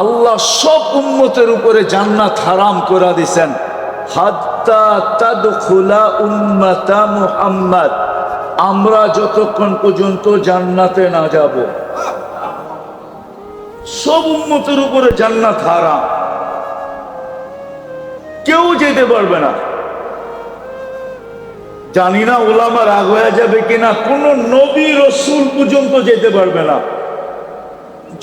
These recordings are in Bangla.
আল্লাহ সব উম্মতের উপরে জান্নাত হারাম করে দিয়েছেন, হাত্তা তাদখুলা উম্মাতা মুহাম্মদ, আমরা যতক্ষণ পর্যন্ত জান্নাতে না যাব। সব উম্মতের উপরে জান্নাত হারাম, কেউ যেতে পারবে না। জানি না ওলামা রাগ হয়ে যাবে কিনা, কোন নবী রসুল পর্যন্ত যেতে পারবে না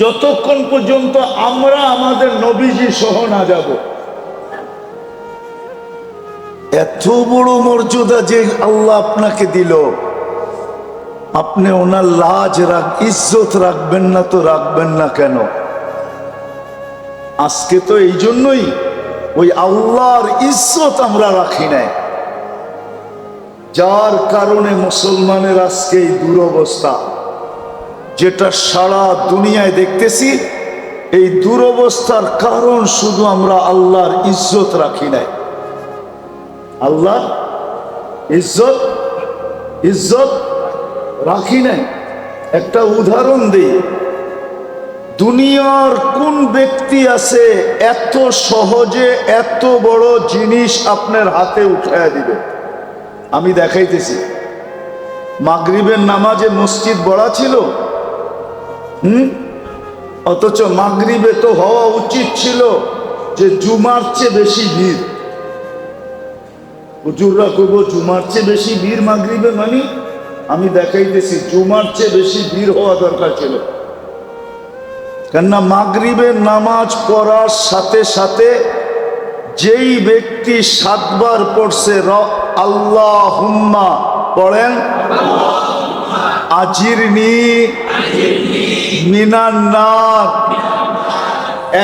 যতক্ষণ পর্যন্ত আমরা আমাদের নবীজি সহ না যাব। এত বড় মর্যাদা যে আল্লাহ আপনাকে দিল, আপনি ওনার লাজ ইজ্জত রাখবেন না তো রাখবেন না কেন? আজকে তো এই জন্যই ওই আল্লাহর ইজ্জত আমরা রাখি নাই, যার কারণে মুসলমানের আজকে এই দুরবস্থা, যেটা সারা দুনিয়ায় দেখতেছি। এই দুরবস্থার কারণ শুধু আমরা আল্লাহর ইজ্জত রাখি নাই। আল্লাহ ইজ্জত রাখি নাই। একটা উদাহরণ দিই, দুনিয়ার কোন ব্যক্তি আছে এত সহজে এত বড় জিনিস আপনার হাতে উঠায় দিবে? আমি দেখাইতেছি। মাগরিবের নামাজে মসজিদ বড়া ছিল, অথচ মাগরিবে তো হওয়া উচিত ছিল যে জুমার চেয়ে বেশি ভিড়। হুজুররা কইব জুমার চেয়ে বেশি ভিড় মাগরিবে, মানে আমি দেখাইতেছি জুমার চেয়ে বেশি ভিড় হওয়া দরকার ছিল। কেননা মাগরিবের নামাজ পড়ার সাথে সাথে যেই ব্যক্তি 7 বার পড়ছে আল্লাহুম্মা পড়েন, আজিরনি মিনান নার,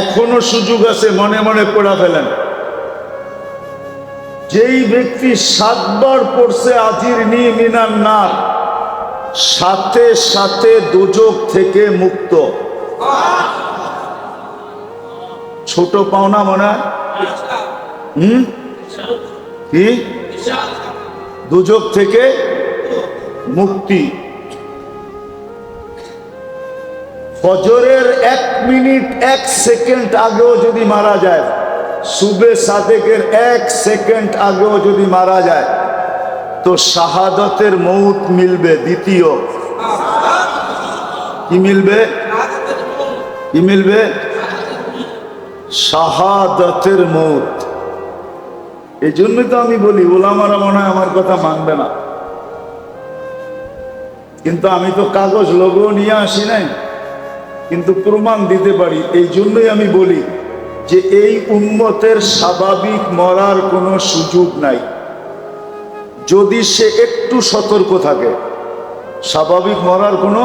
এখনো সুযোগ আছে, মনে মনে পড়া ফেলেন। যেই ব্যক্তি 7 বার পড়ছে আজিরনি মিনান নার, সাথে সাথে দোজখ থেকে মুক্ত। ছোট পাওনা মনে হয়? কি? দোজখ থেকে মুক্তি। ফজরের 1 মিনিট 1 সেকেন্ড আগেও যদি মারা যায়, সুবে সাদেকের 1 সেকেন্ড আগেও যদি মারা যায়, তো শাহাদাতের মৌত মিলবে। দ্বিতীয় কি মিলবে? কি মিলবে? শাহাদাতের মৌত। এই জন্যই তো আমি বলি ওলামারা মনে হয় আমার কথা মানবে না, কিন্তু আমি তো কাগজ লোগো নিয়ে আসি নাই, কিন্তু প্রমাণ দিতে পারি। এই জন্যই আমি বলি যে এই উম্মতের স্বাভাবিক মরার কোনো সুযোগ নাই, যদি সে একটু সতর্ক থাকে। স্বাভাবিক মরার কোনো,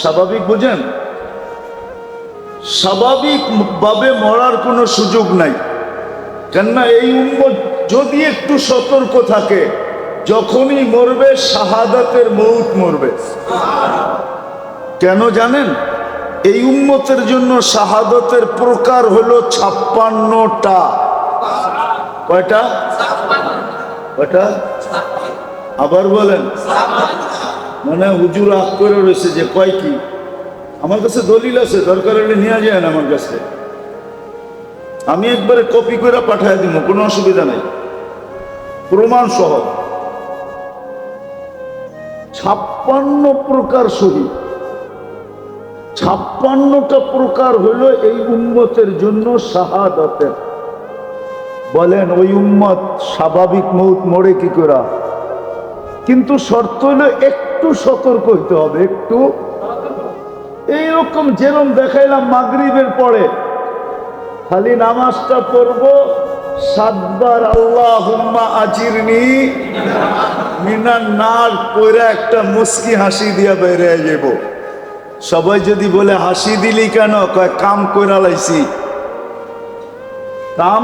স্বাভাবিক বুঝেন, স্বাভাবিক ভাবে মরার কোনো সুযোগ নাই। কেননা এই উম্মত যদি একটু সতর্ক থাকে, যখনই মরবে শাহাদাতের মৌত মরবে। কেন জানেন? এই উম্মতের জন্য শাহাদাতের প্রকার হলো 56টা। কয়টা? কয়টা? আবার বলেন। মানে হুজুর আগ করে রয়েছে যে কয় কি? আমার কাছে দলিল আছে, দরকার হলে নিয়ে যায় আমার কাছে, আমি একবারে কপি করে পাঠিয়ে দিব, কোনো অসুবিধা নেই, প্রমাণ সহ। 56 প্রকার শহীদ, 56টা প্রকার হলো এই উম্মতের জন্য শাহাদাতের। বলেন ওই উম্মত স্বাভাবিক মৌত মরে কি করে? কিন্তু শর্ত হলো একটু সতর্ক হইতে হবে, একটু। এইরকম যেরকম দেখাইলাম মাগরিবের পরে খালি নামাজটা পড়বো, 7 বার আল্লাহুম্মা আজিরনি মিনান নার পড়ে একটা মুস্কি হাসি দিয়া বের হয়ে যাব। সবাই যদি বলে হাসি দিলি কেন? কয় কাম কইরা লাইছি, কাম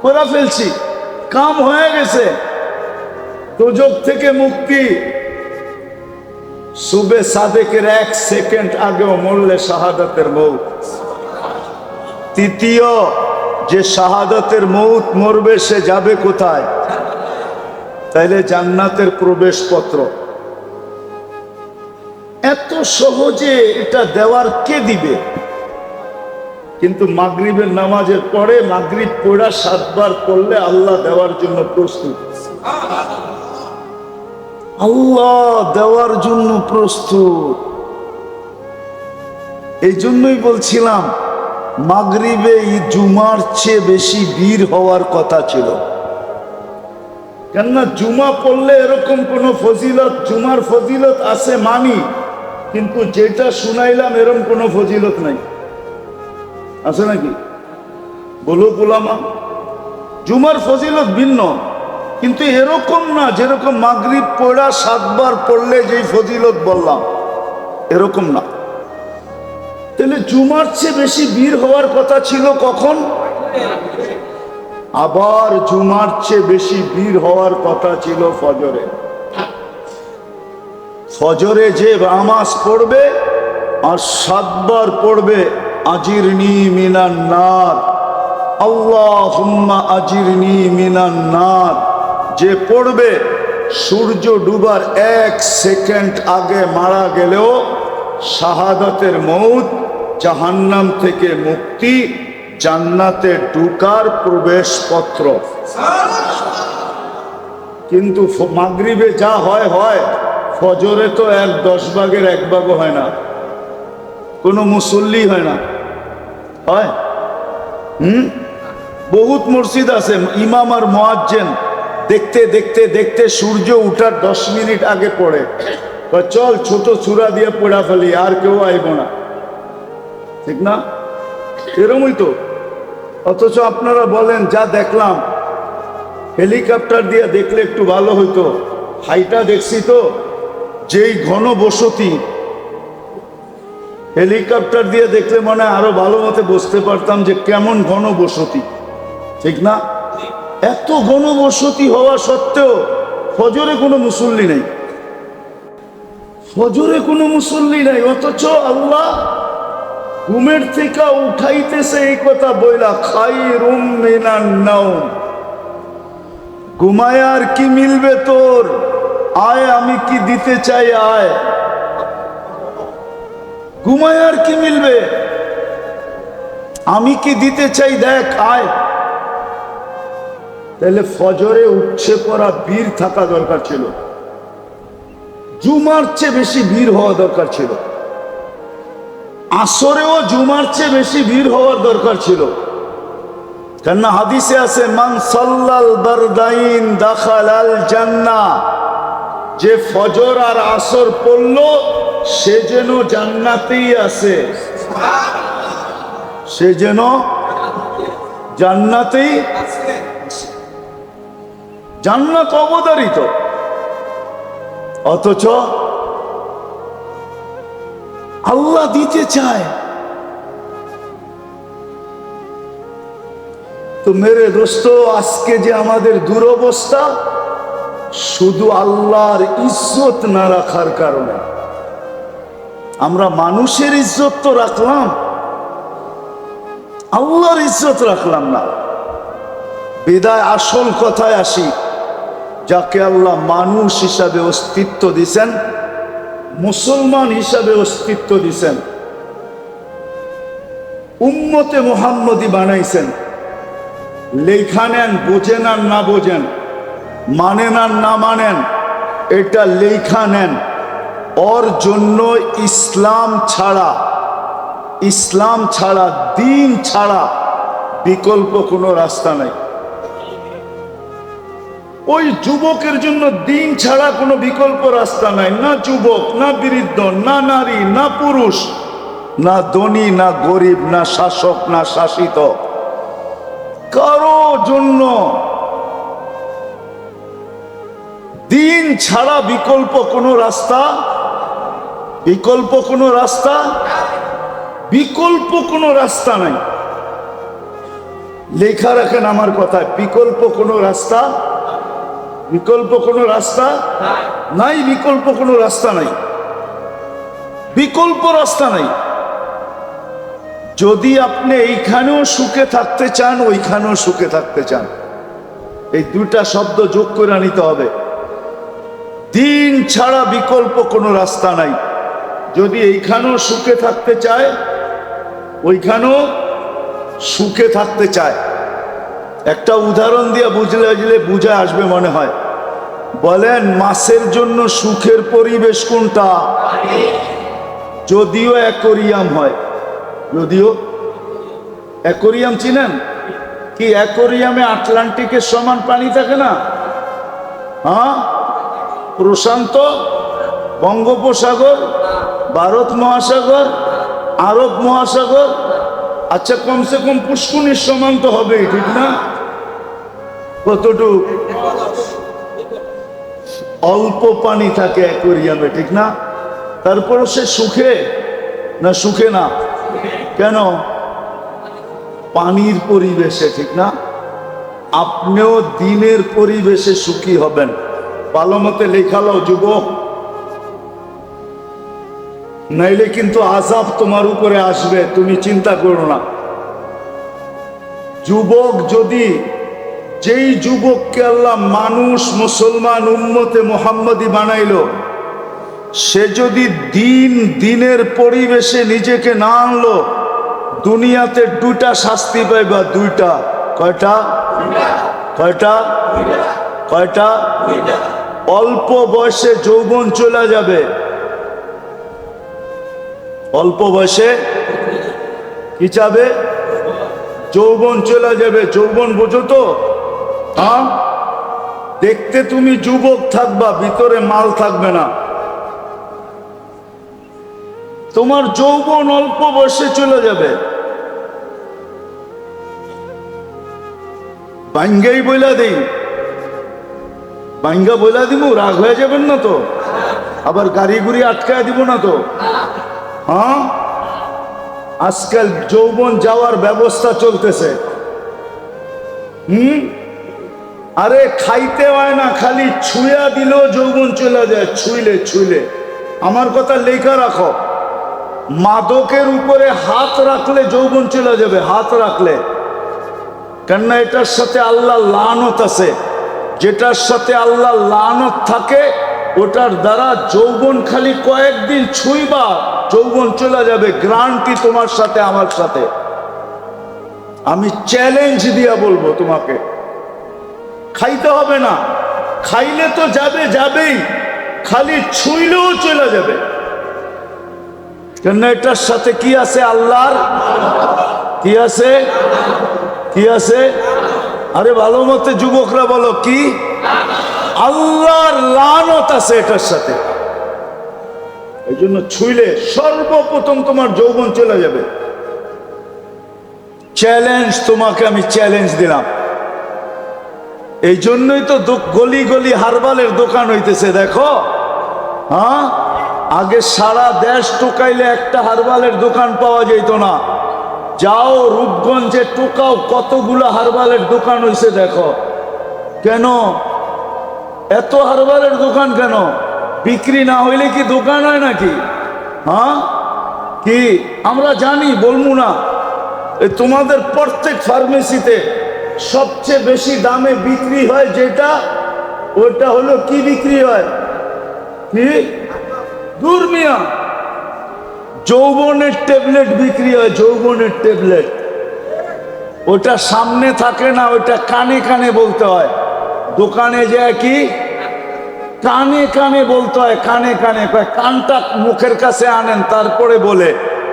কইরা ফেলছি, কাম হয়ে গেছে, দোজখ থেকে মুক্তি। সুবে সাদেকের 1 সেকেন্ড আগেও মরলে শাহাদাতের মৌত। তৃতীয়, যে শাহাদাতের মৌত মরবে সে যাবে কোথায়? তাইলে জান্নাতের প্রবেশপত্র। এত সহজে এটা দেওয়ার কে দিবে? কিন্তু মাগরিবের নামাজের পরে মাগরিব পড়া 7 বার পড়লে আল্লাহ দেওয়ার জন্য প্রস্তুত। আল্লাহ দেওয়ার জন্য প্রস্তুত। এই জন্যই বলছিলাম মাগরিবে জুমার চেয়ে বেশি ভিড় হওয়ার কথা ছিল। কেননা জুমা পড়লে এরকম কোন ফজিলত, জুমার ফজিলত আছে মানি, কিন্তু যেটা শুনাইলাম এরকম কোন ফজিলত নাই। আছে নাকি? বলো গোলামা, জুমার ফজিলত ভিন্ন, কিন্তু এরকম না যেরকম মাগরিব পড়া 7 বার পড়লে যেই ফজিলত বললাম এরকম না। তাহলে জুমার চেয়ে বেশি ভিড় হওয়ার কথা ছিল কখন? আবার জুমার চেয়ে বেশি ভিড় হওয়ার কথা ছিল ফজরে। ফজরে যে নামাজ পড়বে আর 7 বার পড়বে আজিরনি মিনান নার, আল্লাহুম্মা আজিরনি মিনান নার, যে পড়বে সূর্য ডুবার 1 সেকেন্ড আগে মারা গেলেও শাহাদাতের মউত, জাহান্নাম থেকে মুক্তি, জান্নাতে ঢুকার প্রবেশপত্র। কিন্তু মাগরিবে যা হয় হয়, ফজরে তো 10 ভাগের 1 ভাগও হয় না, কোনো মুসল্লি হয় না। হয়? বহুত মসজিদ আছে ইমাম আর মুয়াজ্জিন দেখতে দেখতে দেখতে সূর্য উঠার 10 মিনিট আগে পড়ে, চল ছোট চূড়া দিয়ে পড়া ফেলি, আর কেউ আইব না। ঠিক না? এরমই তো। অথচ আপনারা বলেন যা দেখলাম, হেলিকপ্টার দিয়ে দেখলে একটু ভালো হইতো, হাইটা দেখছি তো যেই ঘন বসতি, হেলিকপ্টার দিয়ে দেখলে মনে আরো ভালো মতো বুঝতে পারতাম যে কেমন ঘন বসতি। ঠিক না? এত ঘন বসতি হওয়া সত্ত্বেও ফজরে কোনো মুসল্লি নেই, ফজরে কোনো মুসল্লি নাই। অথচ আল্লাহ ঘুমের থেকে উঠাইতেছে এই কথা বইলা, খায়রুম মিনান নাওম, ঘুমায় আর কি মিলবে তোর, আয় আমি কি দিতে চাই, আয়। ঘুমায় আর কি মিলবে, আমি কি দিতে চাই, দেখ আয়। তাহলে ফজরে উঠছে পড়া ভিড় থাকা দরকার ছিল, জুমার চেয়ে বেশি ভিড় হওয়া দরকার ছিল, আসরেও জুমার চেয়ে বেশি ভিড় হওয়ার দরকার ছিল। কেননা হাদিসে আছে মান সাল্লাল বারদাইন দাখালাল জান্নাহ, যে ফজর আর আসর পড়ল সে যেন জান্নাতেই আছে, সে যেন জান্নাতেই। জান্নাত অবধারিত, অথচ আল্লাহ দিতে চায়। তো মেরে দোস্ত, আজকে যে আমাদের দুরবস্থা, শুধু আল্লাহর ইজ্জত না রাখার কারণে। আমরা মানুষের ইজ্জত তো রাখলাম, আল্লাহর ইজ্জত রাখলাম না। বিদায় আসল কথায় আসি, যাকে আল্লাহ মানুষ হিসাবে অস্তিত্ব দিছেন, মুসলমান হিসাবে অস্তিত্ব দিছেন, উম্মতে মুহাম্মদী বানাইছেন, লেখা নেন, বোঝেন আর না বোঝেন, মানেন আর না মানেন, এটা লেখা নেন। ওর জন্য ইসলাম ছাড়া, ইসলাম ছাড়া, দিন ছাড়া বিকল্প কোনো রাস্তা নাই। ওই যুবকের জন্য দিন ছাড়া কোনো বিকল্প রাস্তা নাই। না যুবক, না বৃদ্ধ, না নারী, না পুরুষ, না ধনী, না গরিব, না শাসক, না শাসিত, কারো জন্য দিন ছাড়া বিকল্প কোনো রাস্তা, বিকল্প কোনো রাস্তা, বিকল্প কোনো রাস্তা নাই। লেখা রাখেন আমার কথায়, বিকল্প কোনো রাস্তা, বিকল্প কোনো রাস্তা নাই, বিকল্প কোনো রাস্তা নাই, বিকল্প রাস্তা নাই। যদি আপনি এইখানেও সুখে থাকতে চান, ওইখানেও সুখে থাকতে চান, এই দুইটা শব্দ যোগ করে নিতে হবে। দিন ছাড়া বিকল্প কোনো রাস্তা নাই। যদি এইখানেও সুখে থাকতে চায়, ওইখানেও সুখে থাকতে চায়। একটা উদাহরণ দিয়ে বুঝে আসবে মনে হয়। বলেন মাছের জন্য সুখের পরিবেশ কোনটা? যদিও অ্যাকোরিয়াম হয়, যদিও অ্যাকোরিয়াম চিনেন কি? অ্যাকোরিয়ামে আটলান্টিকের সমান পানি থাকে না? হ্যাঁ, প্রশান্ত, বঙ্গোপসাগর, ভারত মহাসাগর, আরব মহাসাগর, আচ্ছা কমসে কম পুষ্কুনির সমান তো হবেই, ঠিক না? কতটুকু অল্প পানি থাকে অ্যাকোরিয়ামে, ঠিক না? তারপরও সে সুখে না? সুখে না কেন? পানির পরিবেশে, ঠিক না? আপনিও দিনের পরিবেশে সুখী হবেন। ভালো মতে লেখালো যুবক, নাইলে কিন্তু আযাব তোমার উপরে আসবে, তুমি চিন্তা করো না। যুবক যদি, যেই যুবককে আল্লাহ মানুষ মুসলমান উম্মতে মুহাম্মাদি বানাইলো, সে যদি দিনের পরিবেশে নিজেকে না আনলো, দুনিয়াতে দুইটা শাস্তি পাইবা। দুইটা। কয়টা? কয়টা? কয়টা? অল্প বয়সে যৌবন চলে যাবে। অল্প বয়সে কি যাবে? যৌবন চলে যাবে। যৌবন বোঝো তো? হ্যাঁ, দেখতে তুমি যুবক থাকবা, ভিতরে মাল থাকবে না। তোমার যৌবন অল্প বয়সে চলে যাবে। বাঙ্গাই বইলা দিই, বাঙ্গা বইলা দিব, রাগ হয়ে যাবেন না তো? আবার গাড়ি গুড়ি আটকায় দিব না তো? হ্যাঁ, আজকাল যৌবন যাওয়ার ব্যবস্থা চলতেছে। আরে খাইতে হয় না, খালি ছুঁয়া দিলেও যৌবন চলে যায়। ছুঁইলে আমার কথা লেখা রাখো, মাদকের উপরে হাত রাখলে যৌবন চলে যাবে। হাত রাখলে, কেননা এটার সাথে আল্লাহ লানত আছে। যেটার সাথে আল্লাহ লানত থাকে ওটার দ্বারা যৌবন খালি কয়েকদিন ছুঁইবা, যৌবন চলে যাবে। গ্যারান্টি তোমার সাথে আমার সাথে। আমি চ্যালেঞ্জ দিয়া বলবো তোমাকে, খাইতে হবে না, খাইলে তো যাবেই, খালি ছুঁইলেও চলে যাবে। কেননা এটার সাথে কি আছে? আল্লাহর কি আছে? কি আছে? আরে ভালো মতে যুবকরা বলো, কি? আল্লাহর লানত আছে এটার সাথে। এই জন্য ছুঁইলে সর্বপ্রথম তোমার যৌবন চলে যাবে। চ্যালেঞ্জ তোমাকে আমি চ্যালেঞ্জ দিলাম। এই জন্যই তো গলি গলি হারবালের দোকান হইতেছে, দেখো। হ্যাঁ, আগে সারা দেশ টোকাইলে একটা হারবালের দোকান পাওয়া যেত না। যাও রূপগঞ্জে টোকাও, কতগুলো হারবালের দোকান হইছে দেখো। কেন এত হারবালের দোকান? কেন বিক্রি না হইলে কি দোকান হয় নাকি? হ্যাঁ, কি আমরা জানি, বলবো না। তোমাদের প্রত্যেক ফার্মেসিতে সবচেয়ে বেশি দামে বিক্রি হয় যেটা, ওটা হলো কি বিক্রি হয়? কি? দূর মিয়া, যৌবনের ট্যাবলেট বিক্রি হয়। যৌবনের ট্যাবলেট, ওটা সামনে থাকে না, ওটা কানে কানে বলতে হয়। দোকানে যায় কি কানে কানে বলতে হয়, কানে কানে। কানটা মুখের কাছে আনেন, তারপরে বলে,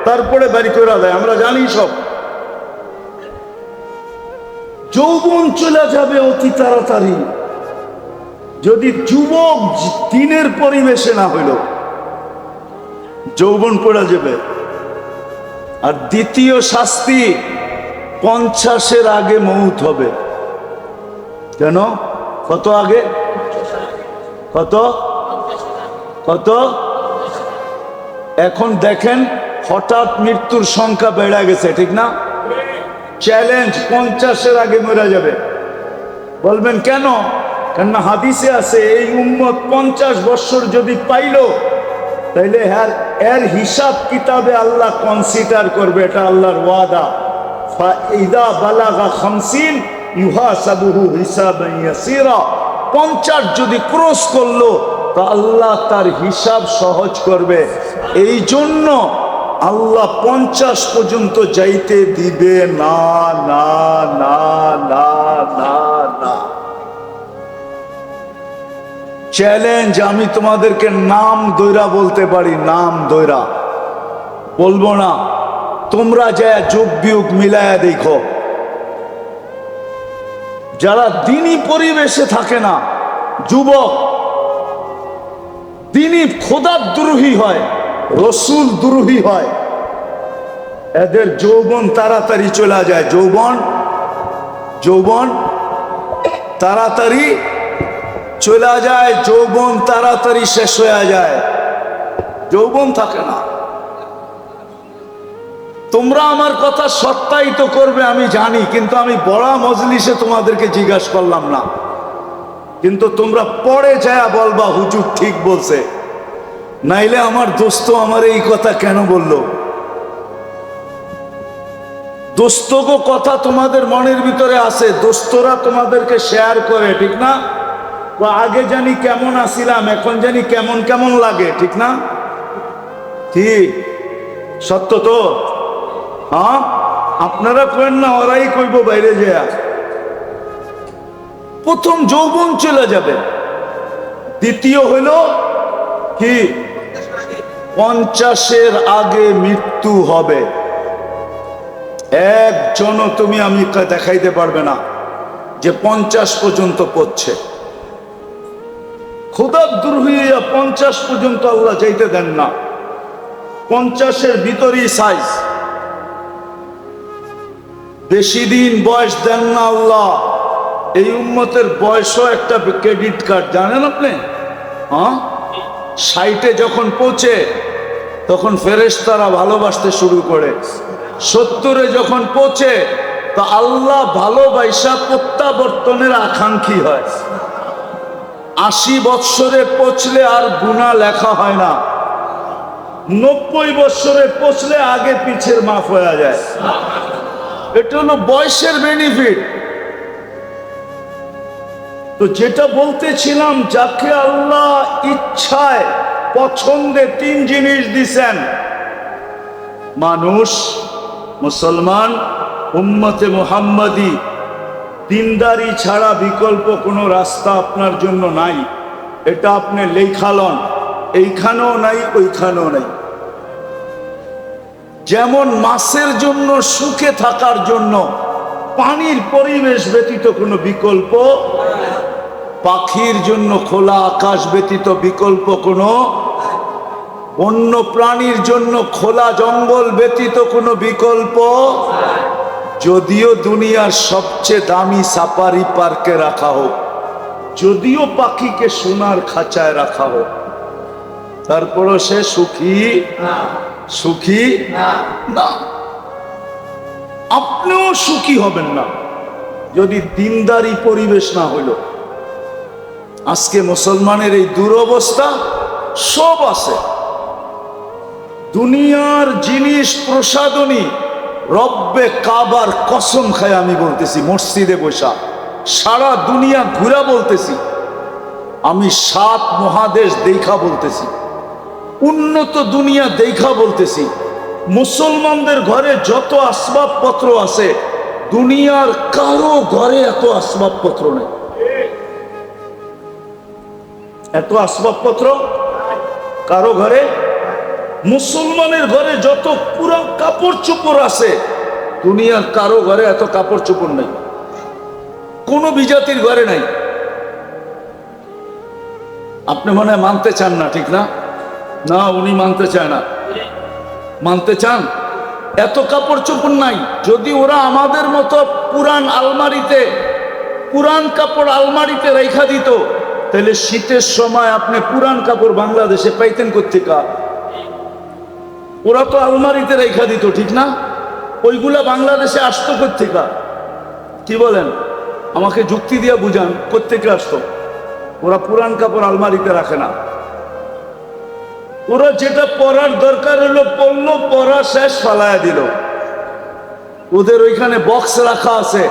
তারপরে বাড়ি করে দেয়। আমরা জানি সব। যৌবন চলে যাবে অতি তাড়াতাড়ি যদি যুবক দিনের পরিবেশে না হইল, যৌবন পড়ে যাবে। আর দ্বিতীয় শাস্তি, 50-এর আগে মৌত হবে। কেন? কত আগে? কত কত? এখন দেখেন হঠাৎ মৃত্যুর সংখ্যা বেড়ে গেছে, ঠিক না? চ্যালেঞ্জ, 50-এর আগে মরে যাবে। বলবেন কেন? কেননা হাদিসে আছে এই উম্মত 50 বছর যদি পাইল, তাইলে এর হিসাব কিতাবে আল্লাহ কনসিডার করবে। এটা আল্লাহর ওয়াদা। ফাইদা বালাগা 50 ইউহাসাবুহু হিসাবান ইয়াসীরা। 50 যদি ক্রস করলো তো আল্লাহ তার হিসাব সহজ করবে। এই জন্য আল্লাহ 50 পর্যন্ত যাইতে দিবে না, না, না, না, না, না। চ্যালেঞ্জ, আমি তোমাদেরকে নাম দৈরা বলতে পারি, নাম দৈরা বলবো না, তোমরা যা যোগ বিয়োগ মিলায়া দেখো। যারা দিনী পরিবেশে থাকে না, যুবক, দিনী খোদার দ্রোহী হয়, রসুল দ্রোহী হয়, এদের যৌবন তাড়াতাড়ি চলে যায়। যৌবন তাড়াতাড়ি চলে যায়, যৌবন তাড়াতাড়ি শেষ হয়ে যায়, যৌবন থাকে না। তোমরা আমার কথা সত্যায়িত করবে আমি জানি, কিন্তু আমি বড় মজলিসে তোমাদেরকে জিজ্ঞাসা করলাম না, কিন্তু তোমরা পরে যায় বলবা হুজুর ঠিক বলছে, নাইলে আমার দোস্ত আমার এই কথা কেন বলল। দোস্তগো কথা তোমাদের মনের ভিতরে আছে, দোস্তরা তোমাদেরকে শেয়ার করে, ঠিক না? আগে জানি কেমন আছিলাম, এখন জানি কেমন কেমন লাগে, ঠিক না? ঠিক, সত্য তো? হ্যাঁ, আপনারা কইন না, ওরাই কইব বাইরে যায়। প্রথম যৌবন চলে যাবে, দ্বিতীয় হইল কি 50-এর আগে মৃত্যু হবে। একজনও তুমি আমি দেখাইতে পারবে না যে 50 পর্যন্ত পড়ছে। খোদার দ্রোহী 50 পর্যন্ত আল্লাহ যাইতে দেন না, 50-এর ভিতরেই সাইজ। বেশি দিন বয়স দেন না আল্লাহ। এই উম্মতের বয়সও একটা ক্রেডিট কার্ড, জানেন আপনি? হ্যাঁ, 60-এ যখন পৌঁছে তখন ফেরেশতারা ভালোবাসতে শুরু করে, 70-এ যখন পৌঁছে তো আল্লাহ ভালোবাসা প্রত্যাবর্তনের আকাঙ্ক্ষী হয়, 80 বৎসরে পৌঁছলে আর গুনাহ লেখা হয় না, 90 বৎসরে পৌঁছলে আগে পিছের মাফ হয়ে যায়। এটা হলো বয়সের বেনিফিট। তো যেটা বলতেছিলাম, যাকে আল্লাহ ইচ্ছায় পছন্দে 3 জিনিস দিছেন, মানুষ, মুসলমান, উম্মতে মুহাম্মাদি, দিনদারি ছাড়া বিকল্প কোনো রাস্তা আপনার জন্য নাই। এটা আপনি লেখালন, এইখানেও নাই ওইখানেও নাই। যেমন মাছের জন্য সুখে থাকার জন্য পানির পরিবেশ ব্যতীত কোনো বিকল্প, পাখির জন্য খোলা আকাশ ব্যতীত বিকল্প কোনো, বন্য প্রাণীর জন্য খোলা জঙ্গল ব্যতীত কোনো বিকল্প। যদিও দুনিয়ার সবচেয়ে দামি সাফারি পার্কে রাখা হোক, যদিও পাখিকে সোনার খাঁচায় রাখা হোক, তারপরও সে সুখী না। আপনিও সুখী হবেন না যদি দিনদারি পরিবেশ না হইল। আজকে মুসলমানের এই দুরবস্থা, সব আছে, দুনিয়ার জিনিস প্রসাদনী, রব্বে কাবার কসম খায় আমি বলতেছি, মসজিদে বসা সারা দুনিয়া ঘুরা বলতেছি, আমি 7 মহাদেশ দেখা বলতেছি, উন্নত দুনিয়া দেখা বলতেছি, মুসলমানদের ঘরে যত আসবাবপত্র আছে দুনিয়ার কারো ঘরে এত আসবাবপত্র নেই। এত আসবাবপত্র কারো ঘরে, মুসলমানের ঘরে যত পুরান কাপড় চোপড় আছে দুনিয়ার কারো ঘরে এত কাপড় চোপড় নেই, কোন বিজাতির ঘরে নাই। আপনি মনে হয় মানতে চান না, ঠিক না? না, উনি মানতে চায় না। মানতে চান? এত কাপড় চোপড় নাই। যদি ওরা আমাদের মতো পুরান আলমারিতে, পুরান কাপড় আলমারিতে রেখা দিত, তাহলে শীতের সময় আপনি পুরান কাপড় বাংলাদেশে পাইতেন কোত্থেকে? ওরা তো আলমারিতে রেখা দিত, ঠিক না? ওইগুলা বাংলাদেশে আসতো কোত্থেকে? কি বলেন? আমাকে যুক্তি দিয়ে বুঝান, কোত্থেকে আসতো? ওরা পুরান কাপড় আলমারিতে রাখে না। ওরা যেটা পরার দরকার হলো পড়লো, পরা শেষ, ফালায়া দিল। ওদের ওইখানে বক্স রাখা আছে,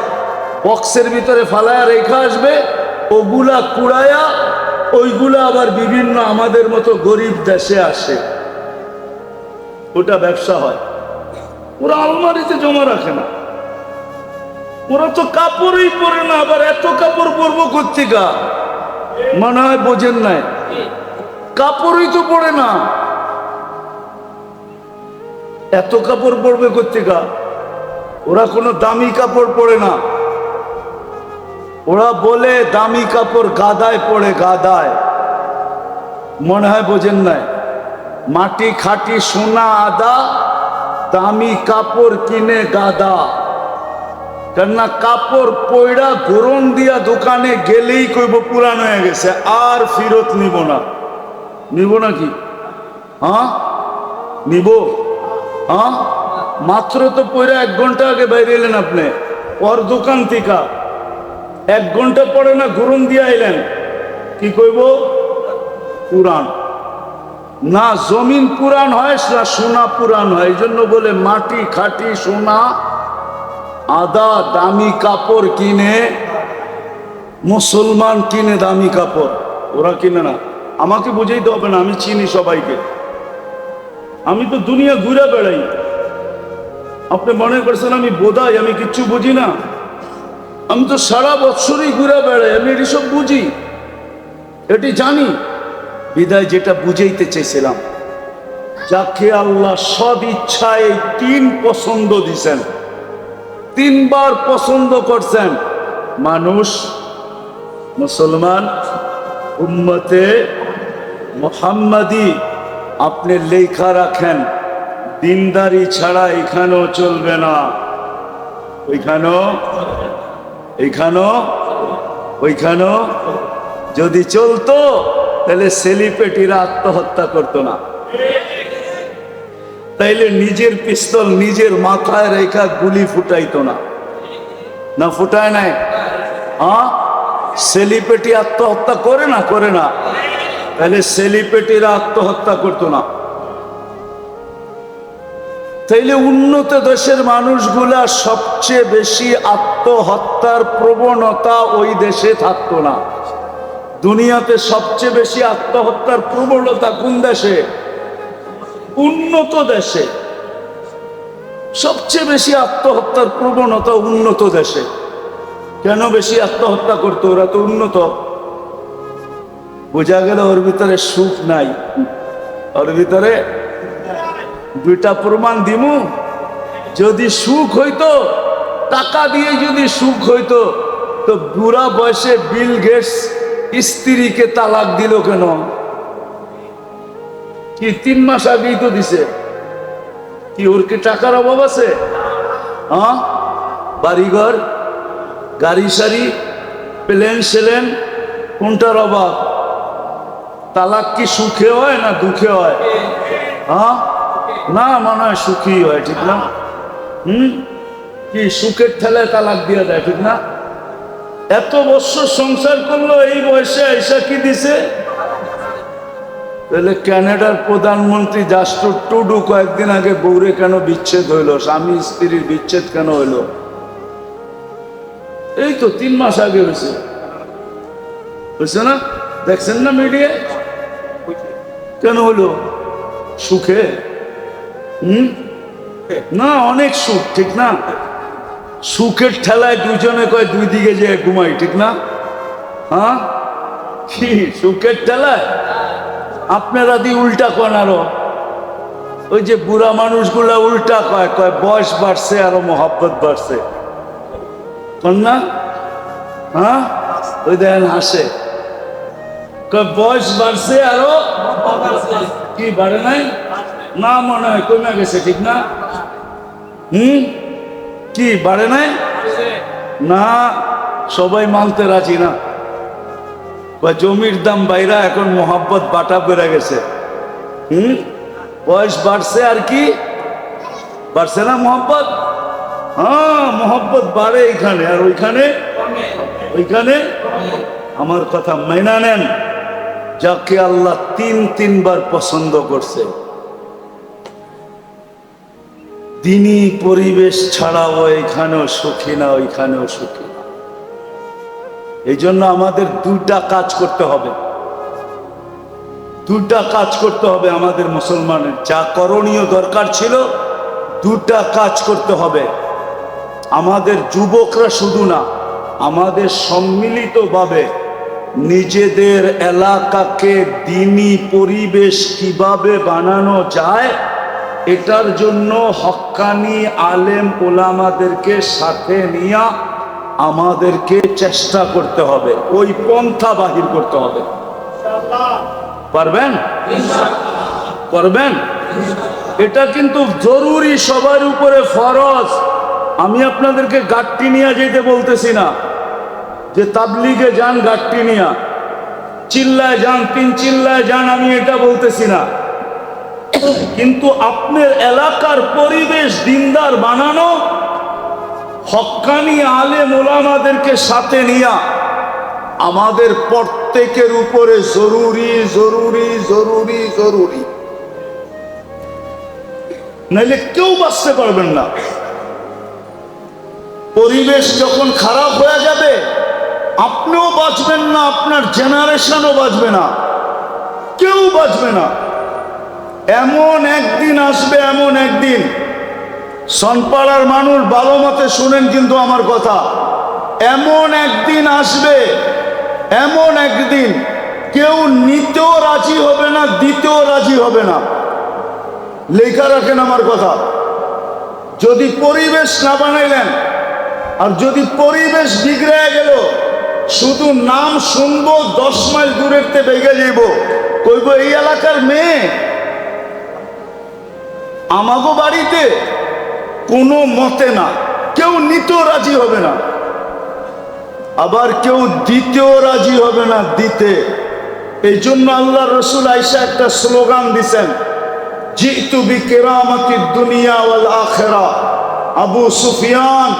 বক্সের ভিতরে ফালায়া রেখা আসবে, ওগুলা কুড়ায়া ওইগুলা আবার বিভিন্ন আমাদের মতো গরিব দেশে আসে। ওটা ব্যবসা হয়। ওরা আলমারিতে জমা রাখে না, ওরা তো কাপড়ই পরে না, আবার এত কাপড় পরবো কোত্থেকা? মনে হয় বোঝেন নাই, কাপড়ই তো পরে না, এত কাপড় পরবে কোত্থেকা? ওরা কোনো দামি কাপড় পরে না। ওরা বলে দামি কাপড় গাদায় পড়ে, গাদায়। মনে হয় বোঝেন নাই, মাটি খাটি সোনা আদা, দামি কাপড় কিনে গাদা। কেননা কাপড় পয়ড়া গরম দিয়া দোকানে গেলেই কইব পুরান হয়ে গেছে, আর ফেরত নিব না। নিব নাকি? হ্যাঁ নিব। হ্যাঁ মাত্র তো পয়ড়া 1 ঘন্টা আগে বাইরে এলেন আপনি ওর দোকান থেকে, 1 ঘন্টা পরে না গরম দিয়ে আইলেন, কি কইব? পুরান না। জমিন পুরান হয় না সোনা পুরান হয়, এই জন্য বলে মাটি খাটি সোনা আদা, দামি কাপড় কিনে। মুসলমান কিনে দামি কাপড়, ওরা কিনে না। আমাকে বুঝাইতে হবে না, আমি চিনি সবাইকে, আমি তো দুনিয়া ঘুরে বেড়াই। আপনি মনে করছেন আমি বোধাই, আমি কিচ্ছু বুঝি না? আমি তো সারা বছরই ঘুরে বেড়াই, আমি এটি সব বুঝি, এটি জানি। বিদায় যেটা বুঝাইতে চেয়েছিলাম, যাকে আল্লাহ সদ ইচ্ছায় 3 পছন্দ দিছেন, 3 বার পছন্দ করছেন, মানুষ, মুসলমান, উম্মতে মুহাম্মাদি। আপনি লেখা রাখেন, দিনদারি ছাড়া এখানেও চলবে না, ওইখানেও, এইখানেও, ওইখানেও। যদি চলতো তাহলে সেলিব্রিটিরা আত্মহত্যা করতো না, তাইলে নিজের পিস্তল নিজের মাথায় রেখা গুলি ফুটাইতো না। না ফুটায় নাই? হ্যাঁ সেলিব্রিটি আত্মহত্যা করে না? করে না। তাহলে সেলিব্রিটিরা আত্মহত্যা করতো না, তাইলে উন্নত দেশের মানুষগুলা সবচেয়ে বেশি আত্মহত্যার প্রবণতা ওই দেশে থাকতো না। দুনিয়াতে সবচেয়ে বেশি আত্মহত্যার প্রবণতা কোন দেশে? উন্নত দেশে। সবচেয়ে বেশি আত্মহত্যার প্রবণতা উন্নত দেশে। কেন বেশি আত্মহত্যা করতো? ওরা তো উন্নত। বোঝা গেল ওর ভিতরে সুখ নাই, ওর ভিতরে। 2টা প্রমাণ দিমু। যদি সুখ হইতো, টাকা দিয়ে যদি সুখ হইতো, তো বুড়া বয়সে বিল গেটস স্ত্রীকে তালাক দিল কেন? কি 3 মাস আগেই তো দিছে। কি ওর কি টাকার অভাব আছে? হ্যাঁ বাড়িঘর, গাড়ি সারি, প্লেন সেলেন, কোনটার অভাব? তালাক কি সুখে হয় না দুঃখে হয়? হ্যাঁ না, মনে হয় সুখী হয়, ঠিক না? কি সুখের ঠেলায় তালাক দিয়ে দেয়, ঠিক না? এত বছর সংসার করলো, এই বয়সে আইসা কি দিছে? তাহলে কানাডার প্রধানমন্ত্রী জাস্টিন ট্রুডো কয়েকদিন আগে বউরে কেন বিচ্ছেদ হইল? স্বামী স্ত্রীর বিচ্ছেদ কেন হইল? এই তো 3 মাস আগে হয়েছে, হয়েছে না? দেখছেন না মিডিয়ায়? কেন হলো? সুখে? না, অনেক সুখ, ঠিক না? সুখের ঠেলায় দুজনে কয় 2 দিকে যে ঘুমাই, ঠিক না? হ্যাঁ কি সুখের ঠেলায়? আপনারা দি উল্টা কন আরো। ওই যে বুড়া মানুষগুলা উল্টা কয়, কয় বয়স বাড়ছে আরো মহব্বত বাড়ছে, কন না? হ্যাঁ ওই দেখেন হাসে, কয় বয়স বাড়ছে আরো। কি বাড়ে নাই? না, মনে হয় কমে গেছে, ঠিক না? কি বাড়ে নাই? না, সবাই মানতে রাজি না। বা জমির দাম বাইরা এখন মোহাব্বত বাটা বেড়ে গেছে। বয়স বাড়ছে আর কি বাড়ছে না মোহাব্বত? হ্যাঁ মোহাব্বত বাড়ে এখানে, আর ওইখানে ওইখানে। আমার কথা মাইনা নেন, যাকে আল্লাহ 3 বার পছন্দ করছে, দিনই পরিবেশ ছাড়াও এখানেও সুখী না, ওইখানেও সুখী না। এই জন্য আমাদের 2টা কাজ করতে হবে। দুটা কাজ করতে হবে আমাদের মুসলমানের, যা করণীয় দরকার ছিল দুটা কাজ করতে হবে। আমাদের যুবকরা শুধু না, আমাদের সম্মিলিতভাবে নিজেদের এলাকাকে দ্বীনি পরিবেশ কিভাবে বানানো যায় এটার জন্য হক্কানি আলেম ওলামাদেরকে সাথে নিয়ে আমাদেরকে চেষ্টা করতে হবে, ওই পন্থা বাহির করতে হবে। পারবেন? পারবেন? এটা কিন্তু জরুরি, সবার উপরে ফরজ। আমি আপনাদেরকে গাট্টি নিয়ে যেতে বলতেছি না যে তাবলিগে যান গাট্টি নিয়া, চিল্লায় যান, তিন চিল্লায় যান, আমি এটা বলতেছি না। কিন্তু আপনার এলাকার পরিবেশ দিনদার বানানো হক্কানি আলেম ওলামাদেরকে সাথে নিয়া আমাদের প্রত্যেকের উপরে জরুরি জরুরি জরুরি জরুরি, নাইলে কেউ বাঁচতে পারবেন না। পরিবেশ যখন খারাপ হয়ে যাবে আপনিও বাঁচবেন না, আপনার জেনারেশনও বাঁচবে না, কেউ বাঁচবে না। এমন একদিন আসবে, এমন একদিন, সনপাড়ার মানুষ ভালো মতে শুনেন কিন্তু আমার কথা, এমন একদিন আসবে, এমন একদিন কেউ নিতেও রাজি হবে না, দিতেও রাজি হবে না। লেখা রাখেন আমার কথা। যদি পরিবেশ না বানাইলেন, আর যদি পরিবেশ বিগড়ে গেল, শুধু নাম শুনবো 10 মাইল দূরের তে বেগে যাইব, কইব এই এলাকার মেয়ে, আমাগো বাড়িতে কোনো মতে না, কেউ নিতেও রাজি হবে না, আবার কেউ দিতেও রাজি হবে না দিতে। এই জন্য আল্লাহ রসুল আয়েশা একটা স্লোগান দিছেন, জিতু বিকেরামতিদ দুনিয়া ওয়াল আখিরা। আবু সুফিয়ান,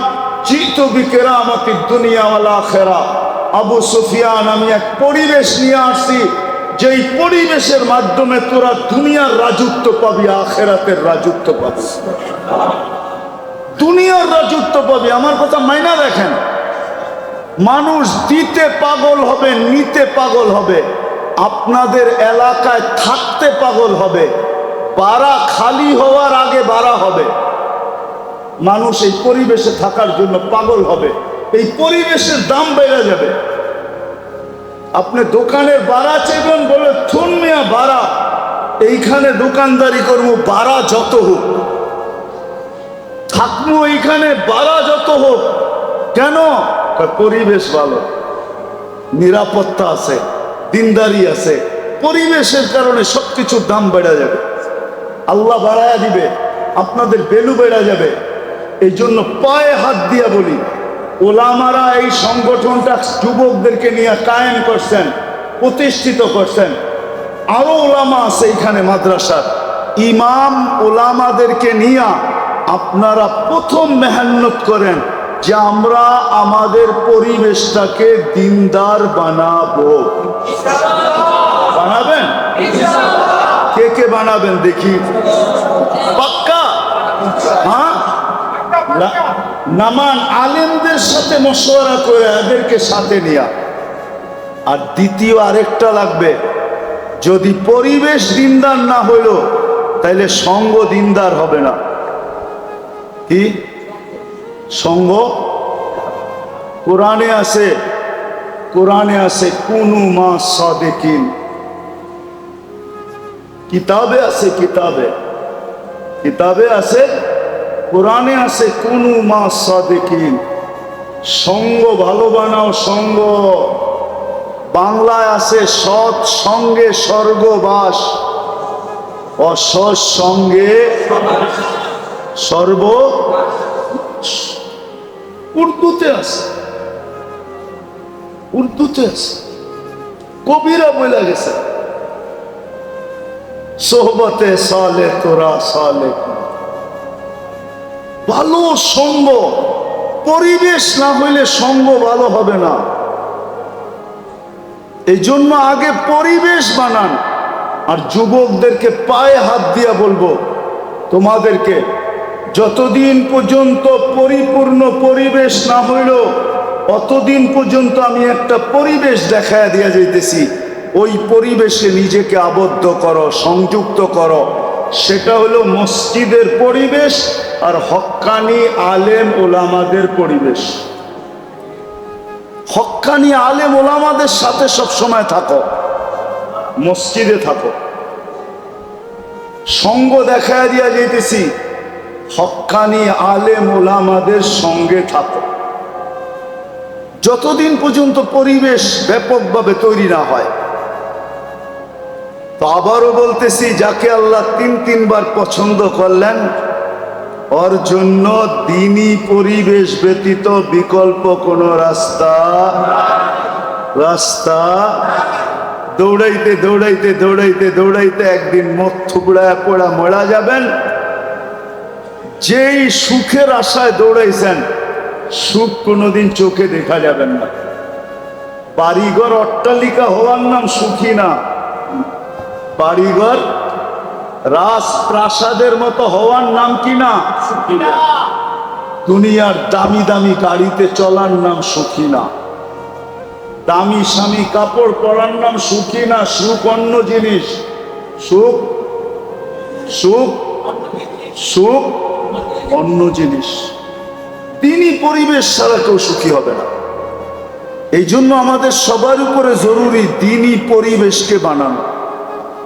জিতু বিকেরামতিদ দুনিয়া ওয়াল আখিরা। আবু সুফিয়ান, আমি এক পরিবেশ নিয়ে আসছি, যেই পরিবেশের মাধ্যমে তোরা দুনিয়ার রাজত্ব পাবি, আখিরাতের রাজত্ব পাবি, দুনিয়ার রাজত্ব পাবি। আমার কথা মাইনা দেখেন, মানুষ দিতে পাগল হবে, নিতে পাগল হবে, আপনাদের এলাকায় থাকতে পাগল হবে, বাড়া খালি হওয়ার আগে বাড়া হবে। মানুষ এই পরিবেশে থাকার জন্য পাগল হবে, এই পরিবেশের দাম বেড়ে যাবে। আপনি দোকানের বাড়া চেবেন, বলে থুন মিয়া বাড়া, এইখানে দোকানদারি করবো, বাড়া যত হোক, থাকবো এইখানে, বাড়া যত হোক। কেন? পরিবেশ ভালো, নিরাপত্তা আছে, দিনদারি আছে, পরিবেশের কারণে সবকিছুর দাম বেড়ে যাবে, আল্লাহ বাড়ায়া দিবে, আপনাদের ভ্যালু বেড়ে যাবে। এই জন্য পায়ে হাত দিয়া বলি, ওলামারা এই সংগঠনটা যুবকদেরকে নিয়ে কায়েম করছেন, প্রতিষ্ঠিত করছেন। আরো ওলামা আছে এখানে মাদ্রাসার, ইমাম ওলামাদেরকে নিয়ে আপনারা প্রথম মেহনত করেন যে আমরা আমাদের পরিবেশটাকে দিনদার বানাবো। বানাবেন? কে কে বানাবেন দেখি? পাক্কা? হ্যাঁ, নামান আলেমদের সাথে মশওয়ারা করে এদেরকে সাথে নিয়া। আর দ্বিতীয় আরেকটা লাগবে, যদি পরিবেশ দিনদার না হইল তাইলে সঙ্গ দিনদার হবে না। কি সঙ্গ? কোরআনে আছে, কোরআনে আছে কুনু মা সাদিকিন, কিতাবে আছে, কিতাবে কিতাবে আছে, কোরআনে আছে কুনু মা সাদিকিন। সঙ্গ ভালো বানাও, সঙ্গ। বাংলায় আছে সৎ সঙ্গে স্বর্গবাস, অসৎ সঙ্গে সর্ব। উর্দুতে আছে, উর্দুতে আছে, কবিরা বলে গেছে, সোহবতে সালে তোরা সালে। ভালো সঙ্গ, পরিবেশ না হইলে সঙ্গ ভালো হবে না। এই জন্য আগে পরিবেশ বানান। আর যুবকদেরকে পায়ে হাত দিয়া বলবো, তোমাদেরকে যতদিন পর্যন্ত পরিপূর্ণ পরিবেশ না হইল অতদিন পর্যন্ত আমি একটা পরিবেশ দেখায় দিয়া যাইতেছি, ওই পরিবেশে নিজেকে আবদ্ধ করো, সংযুক্ত করো। সেটা হলো মসজিদের পরিবেশ আর হক্কানি আলেম ওলামাদের পরিবেশ। হক্কানি আলেম ওলামাদের সাথে সবসময় থাকো, মসজিদে থাকো। সঙ্গ দেখায় দিয়া যেতেছি, হক্কানি আলেম ওলামাদের সঙ্গে থাকো যতদিন পর্যন্ত পরিবেশ ব্যাপকভাবে তৈরি না হয়। তো আবারও বলতেছি, যাকে আল্লাহ তিনবার পছন্দ করলেন, ওর জন্য দ্বীনি পরিবেশ ব্যতীত বিকল্প কোনো রাস্তা দৌড়াইতে দৌড়াইতে দৌড়াইতে দৌড়াইতে একদিন মুখ থুবড়ায় পড়া মরা যাবেন। যেই সুখের আশায় দৌড়াইছেন, সুখ কোনোদিন চোখে দেখা যাবেন না। বাড়িঘর অট্টালিকা হওয়ার নাম সুখী না, বাড়িঘর রাজপ্রাসাদের মতো হওয়ার নাম কি না? সুখী না। দুনিয়ার দামি দামি গাড়িতে চলার নাম সুখী না, দামি স্বামী কাপড় পরার নাম সুখী না। সুখ অন্য জিনিস, সুখ সুখ সুখ অন্য জিনিস। দ্বীনি পরিবেশ ছাড়া কেউ সুখী হবে না। এই জন্য আমাদের সবার উপরে জরুরি দ্বীনি পরিবেশকে বানানো।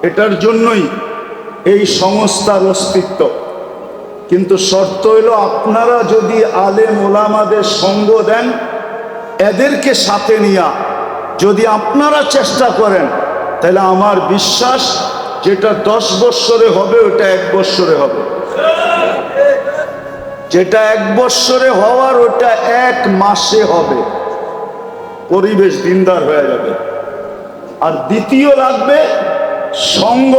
এটার জন্যই এই সংস্থার অস্তিত্ব। কিন্তু শর্ত হইল, আপনারা যদি আলেম ওলামাদের সঙ্গ দেন, এদেরকে সাথে নিয়া যদি আপনারা চেষ্টা করেন, তাহলে আমার বিশ্বাস যেটা 10 বৎসরে হবে ওটা 1 বৎসরে হবে, যেটা 1 বৎসরে হওয়ার ওটা 1 মাসে হবে। পরিবেশ দিনদার হয়ে যাবে। আর দ্বিতীয় লাগবে সঙ্গ,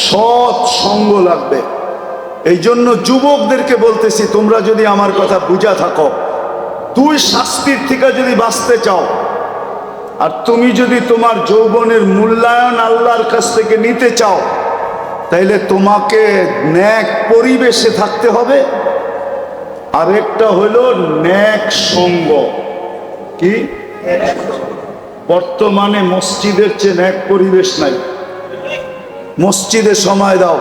সৎ সঙ্গ লাগবে। এই জন্য যুবকদেরকে বলতেছি, তোমরা যদি আমার কথা বুঝা থাকো, 2 শাস্তির থেকে যদি বাঁচতে চাও, আর তুমি যদি তোমার যৌবনের মূল্যায়ন আল্লাহর কাছ থেকে নিতে চাও, তাইলে তোমাকে নেক পরিবেশে থাকতে হবে। আর একটা হলো নেক সঙ্গ। কি? বর্তমানে মসজিদের চেয়ে নেক পরিবেশ নাই। মসজিদে সময় দাও।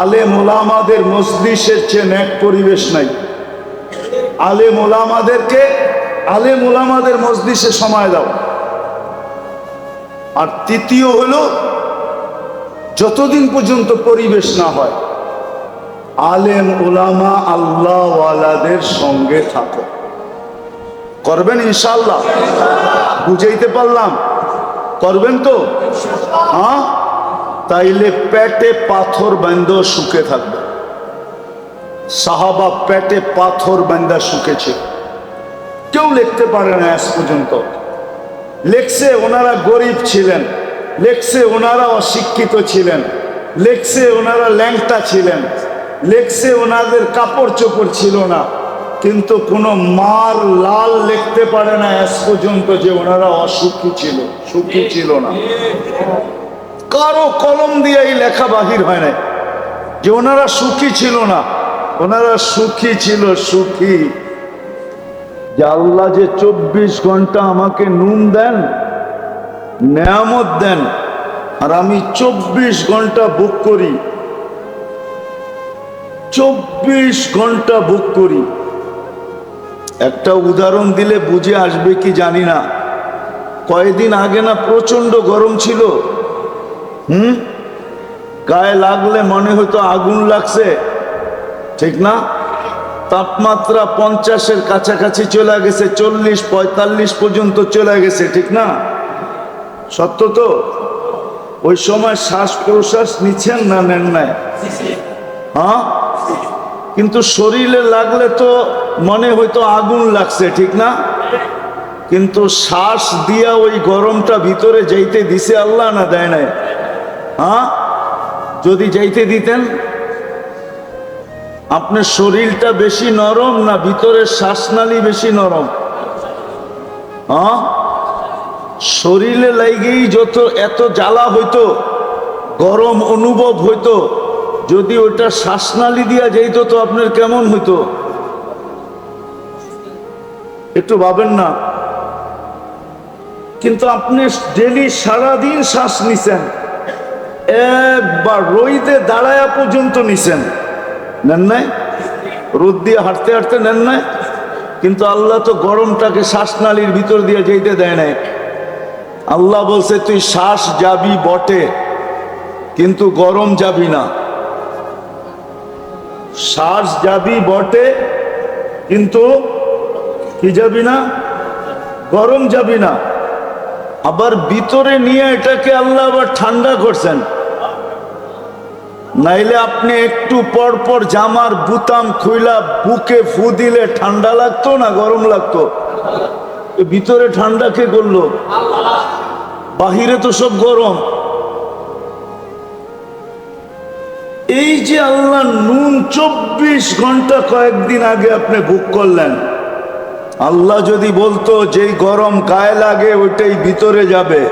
আলেম ওলামাদের মজলিসের চেয়ে নেক পরিবেশ নাই। আলেম ওলামাদের মজলিসে সময় দাও। আর তৃতীয় হলো, যতদিন পর্যন্ত পরিবেশ না হয়, আলেম ওলামা আল্লাহওয়ালাদের সঙ্গে থাকো। করবেন ইনশাআল্লাহ? বুঝাইতে পারলাম? করবেন তো? হ্যাঁ, তাইলে পেটে পাথর বান্ধা সুখে থাকবে। সাহাবা পেটে পাথর বান্ধা সুখেছে। কেউ লিখতে পারে না আজ পর্যন্ত। লেখছে ওনারা গরিব ছিলেন, লেখছে ওনারা অশিক্ষিত ছিলেন, লেখছে ওনারা ল্যাংটা ছিলেন, লেখছে ওনাদের কাপড় চোপড় ছিল না, কিন্তু কোনো মার লাল লিখতে পারে না আজ পর্যন্ত যে ওনারা অসুখী ছিল, সুখী ছিল না। কারো কলম দিয়ে এই লেখা বাহির হয় না যে ওনারা সুখী ছিল না। ওনারা সুখী ছিল, সুখী যে আল্লাহ যে 24 ঘন্টা আমাকে নুন দেন, নেয়ামত দেন, আর আমি 24 ঘন্টা ভোগ করি, 24 ঘন্টা ভোগ করি। একটা উদাহরণ দিলে বুঝে আসবে কি জানি না। কয়েকদিন আগে না প্রচন্ড গরম ছিল, গায়ে লাগলে মনে হতো আগুন লাগছে, ঠিক না? তাপমাত্রা 50-এর কাছাকাছি চলে গেছে, 40-45 পর্যন্ত চলে গেছে, ঠিক না? সত্য তো? ওই সময় শ্বাস প্রশ্বাস নিচ্ছেন না নেন নাই? হ্যাঁ, কিন্তু শরীরে লাগলে তো মনে হয়তো আগুন লাগছে, ঠিক না? কিন্তু শ্বাস দিয়া ওই গরমটা ভিতরে যাইতে দিছে আল্লাহ না দেয় নাই? হ্যাঁ, যদি যাইতে দিতেন, আপনার শরীরটা বেশি নরম না ভিতরের শ্বাসনালী বেশি নরম? হ্যাঁ, শরীরে লাগেই যত এত জ্বালা হইতো, গরম অনুভব হইতো, যদি ওটা শ্বাসনালী দিয়া যাইতো তো আপনার কেমন হইতো? একটু ভাবেন না। কিন্তু আপনি ডেলি সারাদিন শ্বাস নিছেন, একবার রোদে দাঁড়ায়া পর্যন্ত নিছেন, নেন নাই? রোদ দিয়ে হাঁটতে হাঁটতে নেন নাই? কিন্তু আল্লাহ তো গরমটাকে শ্বাসনালীর ভিতর দিয়ে যেতে দেয় নাই। আল্লাহ বলছে তুই শ্বাস যাবি বটে, কিন্তু গরম যাবি না। শ্বাস যাবি বটে, কিন্তু কি যাবি না? গরম যাবি না। আবার ভিতরে নিয়ে এটাকে আল্লাহ আবার ঠান্ডা করছেন। নাইলে আপনি একটু পর পর জামার বুতাম খুইলা বুকে ফু দিলে ঠান্ডা লাগতো না গরম লাগতো? ভিতরে ঠান্ডা কে করলো? বাহিরে তো সব গরম। এই যে আল্লাহ নুন 24 ঘন্টা কয়েকদিন আগে আপনি বুক করলেন, আল্লাহ যদি বলতো যেই গরম গায়ে লাগে ওইটাই ভিতরে যাবে,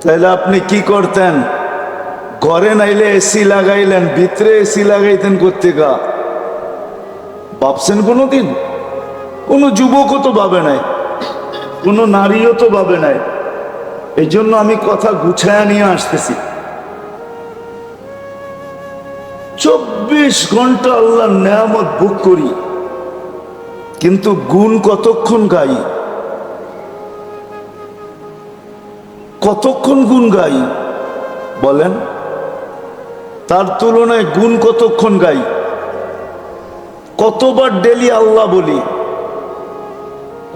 তাহলে আপনি কি করতেন? ঘরে নাইলে এসি লাগাইলেন, ভিতরে এসি লাগাইতেন কোত্থেকা? ভাবছেন কোনোদিন? কোনো যুবকও তো ভাবে নাই, কোনো নারীও তো ভাবে নাই। এই জন্য আমি কথা গুছায়া নিয়ে আসতেছি। 24 ঘন্টা আল্লাহর নেয়ামত ভোগ করি, কিন্তু গুণ কতক্ষণ গাই? কতক্ষণ গুণ গাই বলেন? তার তুলনায় গুণ কতক্ষণ গাই? কতবার ডেলি আল্লাহ বলি,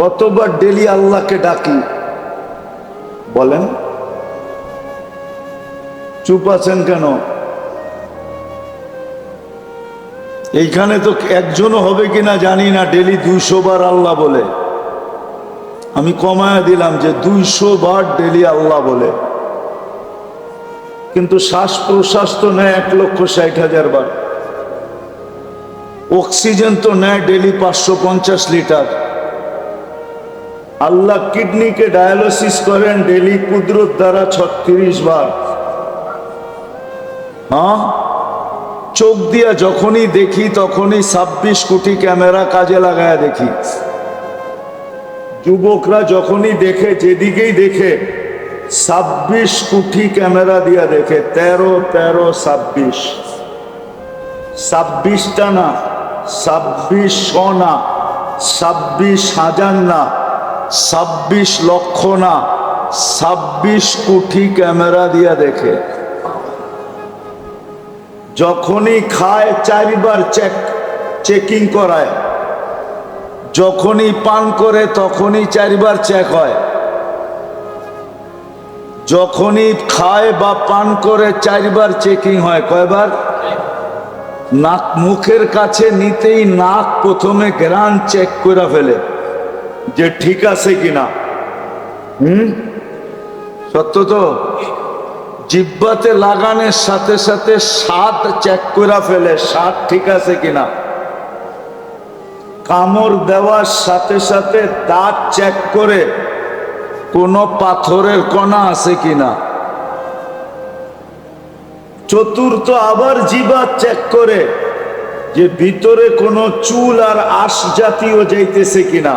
কতবার ডেলি আল্লাহকে ডাকি বলেন? চুপ আছেন কেন? এইখানে তো একজনও হবে কিনা জানি না ডেলি 200 বার আল্লাহ বলে। আমি কমায়া দিলাম যে 200 বার ডেলি আল্লাহ বলে, কিন্তু শ্বাস প্রশ্বাস তো নেয় 1,60,000 বার। অক্সিজেন তো নেয় ডেলি 550 লিটার। আল্লাহ কিডনিকে ডায়ালিসিস করেন ডেলি কুদরত দ্বারা 36 বার। হ্যাঁ, চোখ দিয়া যখনই দেখি তখনই 26 কোটি ক্যামেরা কাজে লাগায়া দেখি। যুবকরা যখনই দেখে, যেদিকেই দেখে 26 কোটি ক্যামেরা দিয়া দেখে। 13 13 26, 26টা না, 2600 না, 26,000 না, 26 লক্ষ না, 26 কোটি ক্যামেরা দিয়া দেখে। যখনই খায় 4 বার চেকিং করায়, যখনই পান করে তখনই 4 বার চেক হয়। যখনই খায় বা পান করে 4 বার চেকিং হয়। কয়বার? নাক মুখের কাছে নিতেই নাক প্রথমে গ্রান চেক করে ফেলে যে ঠিক আছে কিনা। সত্য তো? জিহ্বাতে লাগানোর সাথে সাথে স্বাদ চেক করে ফেলে, স্বাদ ঠিক আছে কিনা। কামড় দেওয়ার সাথে সাথে দাঁত চেক করে কোন পাথরের কণা আছে কিনা। চতুর্থ আবার জিহ্বা চেক করে যে ভিতরে কোনো চুল আর আঁশ জাতীয় যাইতেছে কিনা।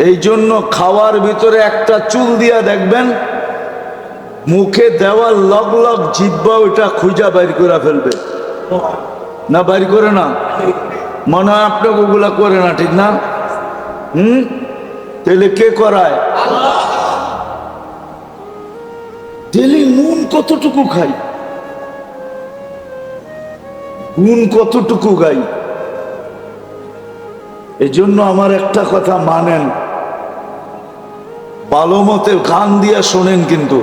এই জন্য খাওয়ার ভিতরে একটা চুল দিয়া দেখবেন, মুখে দেওয়ার লগ লগ জিহ্বা ওইটা খুঁজা বাইর করে ফেলবে না? বাইর করে না? মনে হয় আপনাকে ওগুলা করে না, ঠিক না? তাহলে কে করায়? ডেলি নুন কতটুকু খাই, গুণ কতটুকু গাই? এই জন্য আমার একটা কথা মানেন, ভালো মতে গান দিয়া শোনেন। কিন্তু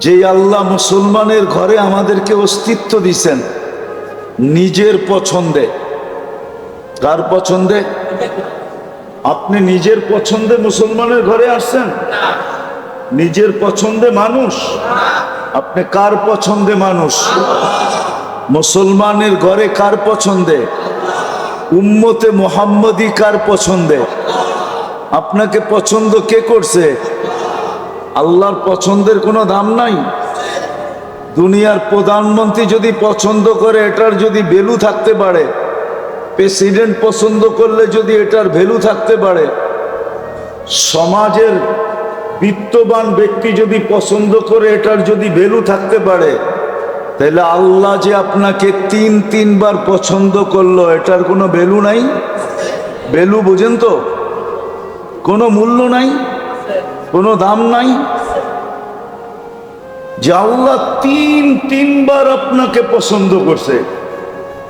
যে আল্লাহ মুসলমানের ঘরে আমাদেরকে অস্তিত্ব দিছেন নিজের পছন্দে। কার পছন্দে? আপনি নিজের পছন্দে মুসলমানের ঘরে আসছেন? নিজের পছন্দে মানুষ? আপনি কার পছন্দে মানুষ? মুসলমানের ঘরে কার পছন্দে? উম্মতে মুহাম্মদী কার পছন্দে? আপনাকে পছন্দ কে করছে? আল্লাহর পছন্দের কোনো দাম নাই। দুনিয়ার প্রধানমন্ত্রী যদি পছন্দ করে, এটার যদি ভ্যালু থাকতে পারে, প্রেসিডেন্ট পছন্দ করলে যদি এটার ভ্যালু থাকতে পারে, সমাজের বিত্তবান ব্যক্তি যদি পছন্দ করে, এটার যদি ভ্যালু থাকতে পারে, তাহলে আল্লাহ যে আপনাকে তিনবার পছন্দ করলো, এটার কোনো ভ্যালু নাই? ভ্যালু বুঝেন তো? কোনো মূল্য নাই, কোনো দাম নাই। যে আল্লাহ তিনবার আপনাকে পছন্দ করছে,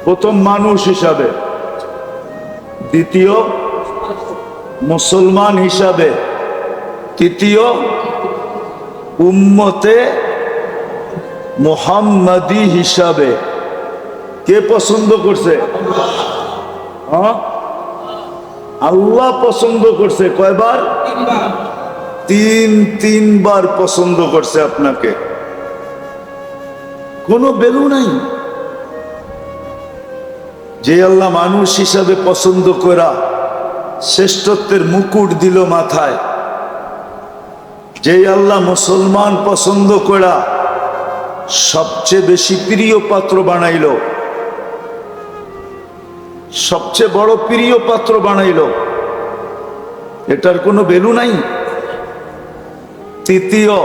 প্রথম মানুষ হিসাবে, দ্বিতীয় মুসলমান হিসাবে, তৃতীয় উম্মতে মুহাম্মাদি হিসাবে। কে পছন্দ করছে? আল্লাহ পছন্দ করছে। কয়বার? তিনবার পছন্দ করছে আপনাকে। কোনো ভ্যালু নাই। যে আল্লাহ মানুষ হিসাবে পছন্দ করা শ্রেষ্ঠত্বের মুকুট দিল মাথায়, যে আল্লাহ মুসলমান পছন্দ করা সবচেয়ে বেশি প্রিয় পাত্র বানাইল, সবচেয়ে বড় প্রিয় পাত্র বানাইল, এটার কোনো ভ্যালু নাই। তৃতীয়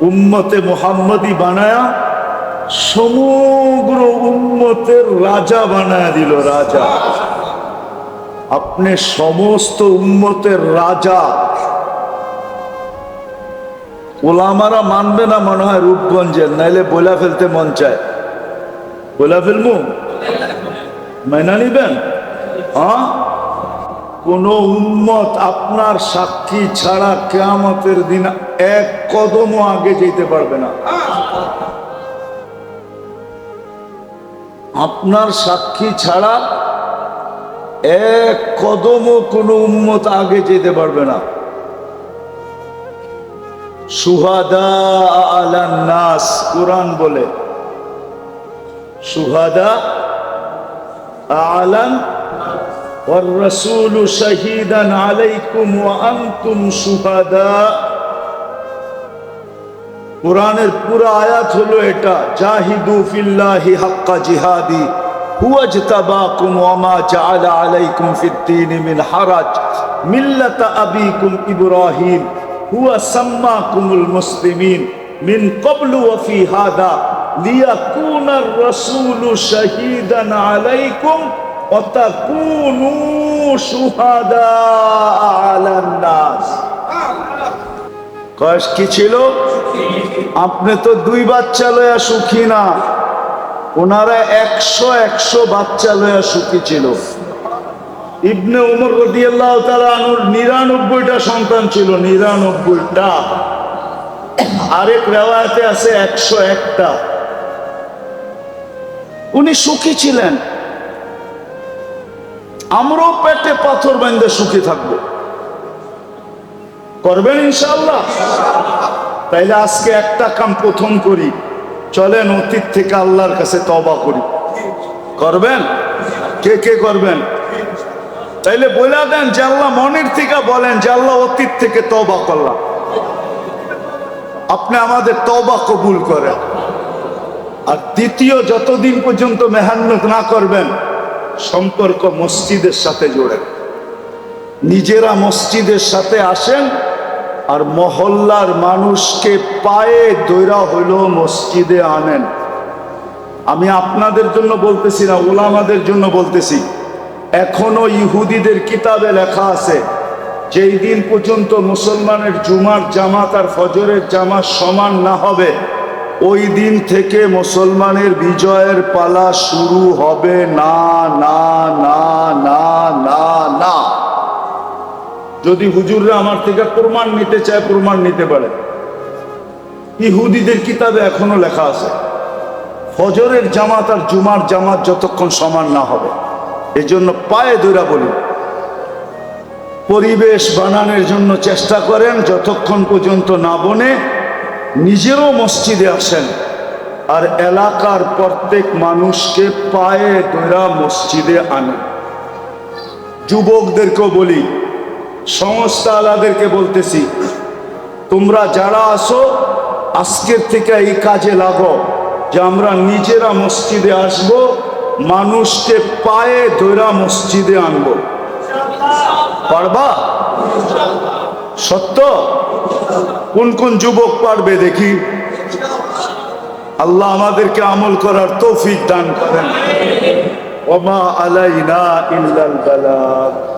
উম্মতে মুহাম্মদি বানায়া সমগ্র উম্মতের রাজা বানায়া দিল। রাজা, আপনি সমস্ত উম্মতের রাজা। ওলামারা মানবে না মনে হয় রূপগঞ্জের, নাইলে বইলা ফেলতে মন চায়। বইলা ফেলবো? মাইনা নিবেন? হ্যাঁ, কোন উম্মত আপনার সাক্ষী ছাড়া কিয়ামতের দিন এক কদমও আগে যেতে পারবে না। আপনার সাক্ষী ছাড়া এক কদমও কোনো উম্মত আগে যেতে পারবে না। শুহাদা আলান নাস, কুরআন বলে শুহাদা আলান ওয়ার রাসূলু শাহীদান আলাইকুম ওয়া আনতুম শুহাদা। কুরআনের পুরো আয়াত হলো এটা, জাহিদু ফিল্লাহি হাক্কা জিহাদি হুয়া ইজতাবাকুম ওয়া মা জাআলা আলাইকুম ফিদ-দীনি মিন হারাজ মিল্লাতা আবিকুম ইব্রাহিম হুয়া সাম্মাকুমুল মুসলিমিন মিন ক্বাবলু ওয়া ফি হাদা লিয়াকুনার রাসূলু শাহীদান আলাইকুম ওয়া তাকুনু শুহাদা আলান নাস। কয়স কি ছিল? আপনি তো 2 বাচ্চা লয়া সুখী না, ওনারা 100 বাচ্চা লয়া সুখী ছিল। ইবনে উমর রাদিয়াল্লাহু তাআলা আনহুর 99টা সন্তান ছিল, 99টা। আরেক রিওয়ায়াতে আছে 101টা। উনি সুখী ছিলেন। আমরাও পেটে পাথর বেঁধে সুখী থাকবো। করবেন ইনশাআল্লাহ? তাইলে আজকে একটা কাম প্রথম করি, চলেন অতীত থেকে আল্লাহর কাছে তওবা করি। করবেন? কে কে করবেন? তাইলে বলে দেন যে আল্লাহ, মনের থেকে বলেন যে আল্লাহ অতীত থেকে তওবা করলাম, আপনি আমাদের তওবা কবুল করেন। আর দ্বিতীয়, যতদিন পর্যন্ত মেহনত না করবেন, সম্পর্ক মসজিদের সাথে জোড়েন। নিজেরা মসজিদের সাথে আসেন, আর মহল্লার মানুষকে পায়ে দৈরা হইল মসজিদে আনেন। আমি আপনাদের জন্য বলতেছি না, উলামাদের জন্য বলতেছি। এখনো ইহুদিদের কিতাবে লেখা আছে, যেই দিন পর্যন্ত মুসলমানের জুমার জামাত আর ফজরের জামাত সমান না হবে, ওই দিন থেকে মুসলমানের বিজয়ের পালা শুরু হবে না, না, না, না, না, না। যদি হুজুররা আমার থেকে প্রমাণ নিতে চায়, প্রমাণ নিতে পারে। ইহুদিদের কিতাবে এখনো লেখা আছে, ফজরের জামাত আর জুমার জামাত যতক্ষণ সমান না হবে। এজন্য পায়ে ধরে বলি, পরিবেশ বানানোর জন্য চেষ্টা করেন, যতক্ষণ পর্যন্ত না বনে নিজেরও মসজিদে আসেন, আর এলাকার প্রত্যেক মানুষকে পায়ে ধরে মসজিদে আনেন। যুবকদেরকেও বলি, সংস্থা আলাদেরকে বলতেছি, তোমরা যারা আসো আজকের থেকে এই কাজে লাগো, যে আমরা নিজেরা মসজিদে আসব, মানুষকে পায়ে ধরে মসজিদে আনবো। পারবা? সত্য? কোন কোন যুবক পারবে দেখি? আল্লাহ আমাদেরকে আমল করার তৌফিক দান করেন। ওয়া মা আলাইনা ইল্লাল বালাগ।